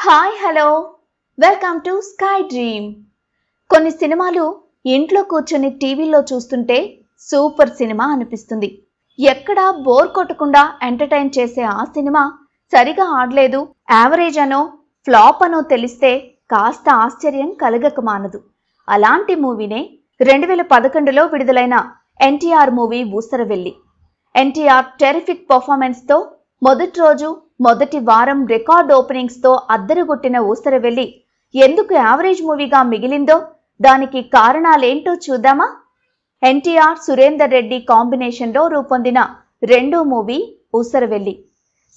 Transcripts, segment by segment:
Hi hello welcome to sky dream. కొన్ని సినిమాలు ఇంట్లో కూర్చొని టీవీలో చూస్తుంటే సూపర్ సినిమా అనిపిస్తుంది. ఎక్కడా బోర్ కొట్టకుండా ఎంటర్టైన్ చేసే ఆ సినిమా సరిగా ఆడలేదు, యావరేజ్ అనో ఫ్లాప్ అనో తెలిస్తే కాస్త ఆశ్చర్యం కలగక మానదు. అలాంటి మూవీనే 2011లో విడుదలైన ఎన్టీఆర్ మూవీ ఊసరవెల్లి. ఎన్టీఆర్ టెరిఫిక్ పర్ఫార్మెన్స్తో మొదటి రోజు మొదటి వారం రికార్డ్ ఓపెనింగ్స్తో అద్దరుగొట్టిన ఊసరవెల్లి ఎందుకు యావరేజ్ మూవీగా మిగిలిందో దానికి కారణాలేంటో చూద్దామా? ఎన్టీఆర్ సురేందర్ రెడ్డి కాంబినేషన్లో రూపొందిన రెండో మూవీ ఊసరవెల్లి.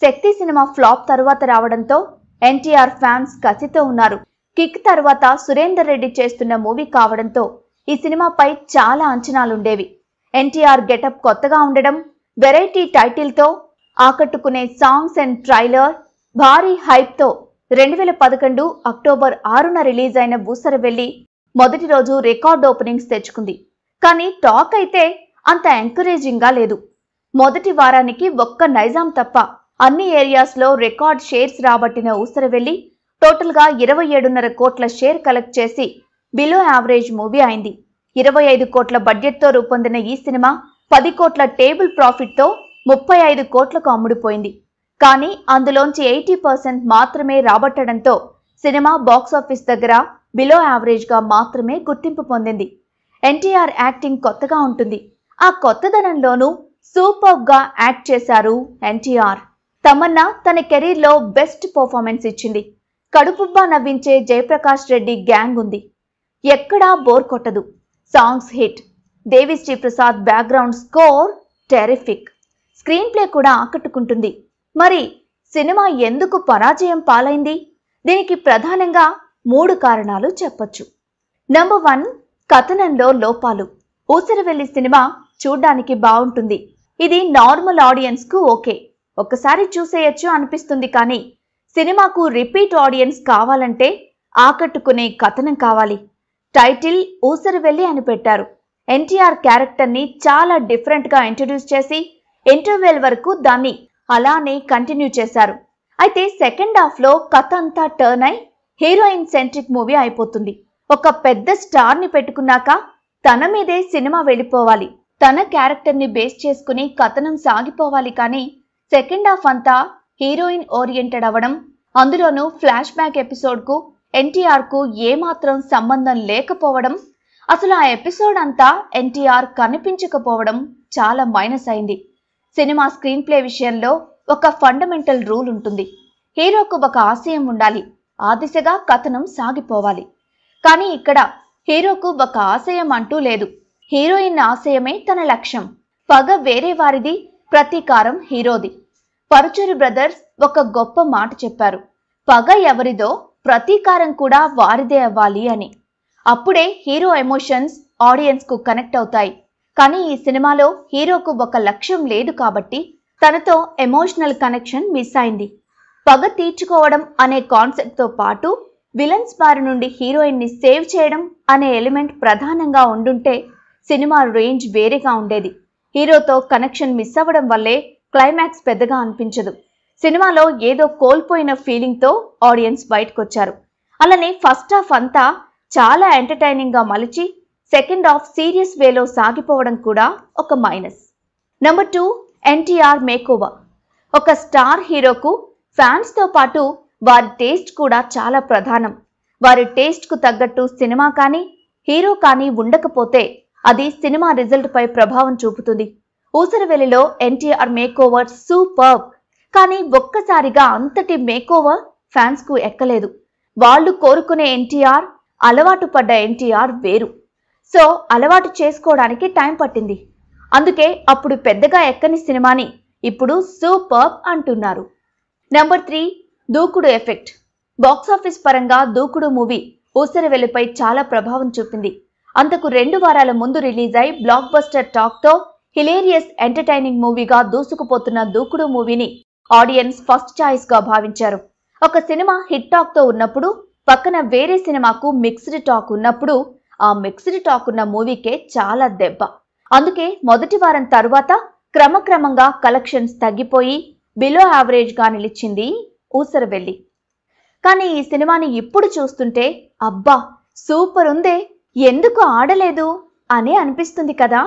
శక్తి సినిమా ఫ్లాప్ తరువాత రావడంతో ఎన్టీఆర్ ఫ్యాన్స్ కసితో ఉన్నారు. కిక్ తర్వాత సురేందర్ రెడ్డి చేస్తున్న మూవీ కావడంతో ఈ సినిమాపై చాలా అంచనాలుండేవి. ఎన్టీఆర్ గెటప్ కొత్తగా ఉండడం, వెరైటీ టైటిల్తో ఆకట్టుకునే సాంగ్స్ అండ్ ట్రైలర్, భారీ హైప్తో 2011 అక్టోబర్ 6న రిలీజ్ అయిన ఊసరవెల్లి మొదటి రోజు రికార్డ్ ఓపెనింగ్స్ తెచ్చుకుంది. కానీ టాక్ అయితే అంత ఎంకరేజింగ్గా లేదు. మొదటి వారానికి ఒక్క నైజాం తప్ప అన్ని ఏరియాస్లో రికార్డ్ షేర్స్ రాబట్టిన ఊసరవెల్లి టోటల్గా 27.5 కోట్ల షేర్ కలెక్ట్ చేసి బిలో యావరేజ్ మూవీ అయింది. 25 కోట్ల బడ్జెట్తో రూపొందిన ఈ సినిమా 10 కోట్ల టేబుల్ ప్రాఫిట్తో 35 కోట్లకు అమ్ముడుపోయింది. కానీ అందులోంచి 80% మాత్రమే రాబట్టడంతో సినిమా బాక్సాఫీస్ దగ్గర బిలో యావరేజ్గా మాత్రమే గుర్తింపు పొందింది. ఎన్టీఆర్ యాక్టింగ్ కొత్తగా ఉంటుంది. ఆ కొత్తదనంలోనూ సూపర్గా యాక్ట్ చేశారు ఎన్టీఆర్. తమన్నా తన కెరీర్లో బెస్ట్ పర్ఫార్మెన్స్ ఇచ్చింది. కడుపుబ్బా నవ్వించే జయప్రకాష్ రెడ్డి గ్యాంగ్ ఉంది. ఎక్కడా బోర్ కొట్టదు. Songs hit. Devi Sri Prasad background score terrific. Screenplay కూడా ఆకట్టుకుంటుంది. మరి సినిమా ఎందుకు పరాజయం పాలైంది? దీనికి ప్రధానంగా 3 కారణాలు చెప్పొచ్చు. నంబర్ 1, కథనంలో లోపాలు. ఊసరవెల్లి సినిమా చూడ్డానికి బాగుంటుంది. ఇది నార్మల్ ఆడియన్స్కు ఓకే, ఒక్కసారి చూసేయచ్చు అనిపిస్తుంది. కానీ సినిమాకు రిపీట్ ఆడియన్స్ కావాలంటే ఆకట్టుకునే కథనం కావాలి. టైటిల్ ఊసరవెల్లి అని పెట్టారు. ఎన్టీఆర్ క్యారెక్టర్ని చాలా డిఫరెంట్గా ఇంట్రడ్యూస్ చేసి ఇంటర్వెల్ వరకు దాన్ని అలానే కంటిన్యూ చేశారు. అయితే సెకండ్ హాఫ్లో కథ అంతా టర్న్ అయి హీరోయిన్ సెంట్రిక్ మూవీ అయిపోతుంది. ఒక పెద్ద స్టార్ని పెట్టుకున్నాక తన మీదే సినిమా వెళ్ళిపోవాలి, తన క్యారెక్టర్ని బేస్ చేసుకుని కథనం సాగిపోవాలి. కానీ సెకండ్ హాఫ్ అంతా హీరోయిన్ ఓరియంటెడ్ అవ్వడం, అందులోనూ ఫ్లాష్ బ్యాక్ ఎపిసోడ్కు ఎన్టీఆర్కు ఏమాత్రం సంబంధం లేకపోవడం, అసలు ఆ ఎపిసోడ్ అంతా ఎన్టీఆర్ కనిపించకపోవడం చాలా మైనస్ అయింది. సినిమా స్క్రీన్ ప్లే విషయంలో ఒక ఫండమెంటల్ రూల్ ఉంటుంది. హీరోకు ఒక ఆశయం ఉండాలి, ఆ దిశగా కథనం సాగిపోవాలి. కానీ ఇక్కడ హీరోకు ఒక ఆశయం అంటూ లేదు. హీరోయిన్ ఆశయమే తన లక్ష్యం. పగ వేరే వారిది, ప్రతీకారం హీరోది. పరుచూరి బ్రదర్స్ ఒక గొప్ప మాట చెప్పారు, పగ ఎవరిదో ప్రతీకారం కూడా వారిదే అవ్వాలి అని. అప్పుడే హీరో ఎమోషన్స్ ఆడియన్స్కు కనెక్ట్ అవుతాయి. కానీ ఈ సినిమాలో హీరోకు ఒక లక్ష్యం లేదు కాబట్టి తనతో ఎమోషనల్ కనెక్షన్ మిస్ అయింది. పగ తీర్చుకోవడం అనే కాన్సెప్ట్తో పాటు విలన్స్ బారి నుండి హీరోయిన్ని సేవ్ చేయడం అనే ఎలిమెంట్ ప్రధానంగా ఉండుంటే సినిమా రేంజ్ వేరేగా ఉండేది. హీరోతో కనెక్షన్ మిస్ అవ్వడం వల్లే క్లైమాక్స్ పెద్దగా అనిపించదు. సినిమాలో ఏదో కోల్పోయిన ఫీలింగ్తో ఆడియన్స్ బయటకొచ్చారు. అలానే ఫస్ట్ హాఫ్ అంతా చాలా ఎంటర్టైనింగ్గా మలిచి సెకండ్ హాఫ్ సీరియస్ వేలో సాగిపోవడం కూడా ఒక మైనస్. Number 2, NTR makeover. ఒక స్టార్ హీరోకు ఫ్యాన్స్తో పాటు వారి టేస్ట్ కూడా చాలా ప్రధానం. వారి టేస్ట్కు తగ్గట్టు సినిమా కానీ హీరో కానీ ఉండకపోతే అది సినిమా రిజల్ట్పై ప్రభావం చూపుతుంది. ఊసరవెల్లిలో ఎన్టీఆర్ మేకోవర్ సూపర్బ్. కానీ ఒక్కసారిగా అంతటి మేకోవర్ ఫ్యాన్స్కు ఎక్కలేదు. వాళ్ళు కోరుకునే ఎన్టీఆర్, అలవాటు పడ్డ ఎన్టీఆర్ వేరు. సో అలవాటు చేసుకోవడానికి టైం పట్టింది. అందుకే అప్పుడు పెద్దగా ఎక్కని సినిమాని ఇప్పుడు సూపర్బ్ అంటున్నారు. నంబర్ 3, దూకుడు ఎఫెక్ట్. బాక్సాఫీస్ పరంగా దూకుడు మూవీ ఊసరవెల్లిపై చాలా ప్రభావం చూపింది. అంతకు 2 వారాల ముందు రిలీజ్ అయి బ్లాక్ బస్టర్ టాక్తో హిలేరియస్ ఎంటర్టైనింగ్ మూవీగా దూసుకుపోతున్న దూకుడు మూవీని ఆడియన్స్ ఫస్ట్ చాయిస్గా భావించారు. ఒక సినిమా హిట్ టాక్తో ఉన్నప్పుడు పక్కన వేరే సినిమాకు మిక్స్డ్ టాక్ ఉన్నప్పుడు ఆ మిక్స్డ్ టాక్ ఉన్న మూవీకే చాలా దెబ్బ. అందుకే మొదటి వారం తరువాత క్రమక్రమంగా కలెక్షన్స్ తగ్గిపోయి బిలో యావరేజ్గా నిలిచింది ఊసరవెల్లి. కానీ ఈ సినిమాని ఇప్పుడు చూస్తుంటే అబ్బా సూపర్ ఉందే, ఎందుకు ఆడలేదు అని అనిపిస్తుంది కదా.